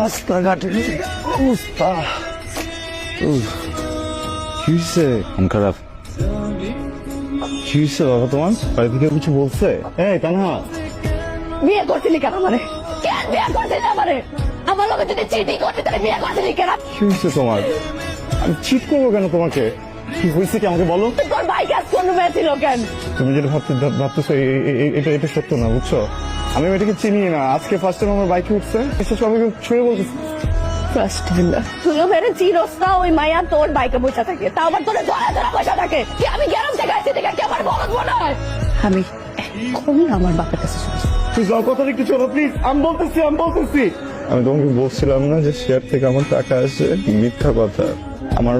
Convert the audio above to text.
রাস্তাঘাটে অবস্থা। কি হয়েছে? মন খারাপ? কি হয়েছে বাবা তোমার? বাড়ি থেকে কিছু বলছে? এই তানহা, বিয়ে করছিলি কেন আমারে? কেন বিয়ে করছিলি আমারে? আমার লোকে যদি চিটিং করতে তাহলে বিয়ে করছিলি কেন? কি হয়েছে তোমার? আমি চিট করবো কেন তোমাকে? কি হয়েছে কি আমাকে বলো। তোর বাইক আজ কোন মেয়ে ছিল কেন? তুমি যেটা ভাবতেছো এটা সত্য না, বুঝছো? আমি এটাকে চিনি না, আজকে ফার্স্ট টাইম আমার বাইকে উঠছে, সবাইকে ছুঁয়ে বলতেছে। তুইও মেরে চিরস না ওই মায়া তোর বাইকে বসে থাকে, তা আবার তোর ধরা ধরা বসে থাকে। কি আমি গেলাম থেকে আসছি দেখে কি আমার বলদ মনে হয়? আমি এখন আমার বাপের কাছে চলে যাবো। তুই যাও, কথাটা একটু চলো প্লিজ। আমি বলতেছি আমি তোমাকে বলছিলাম না যে শেয়ার থেকে আমার টাকা আসে? মিথ্যা কথা। আমার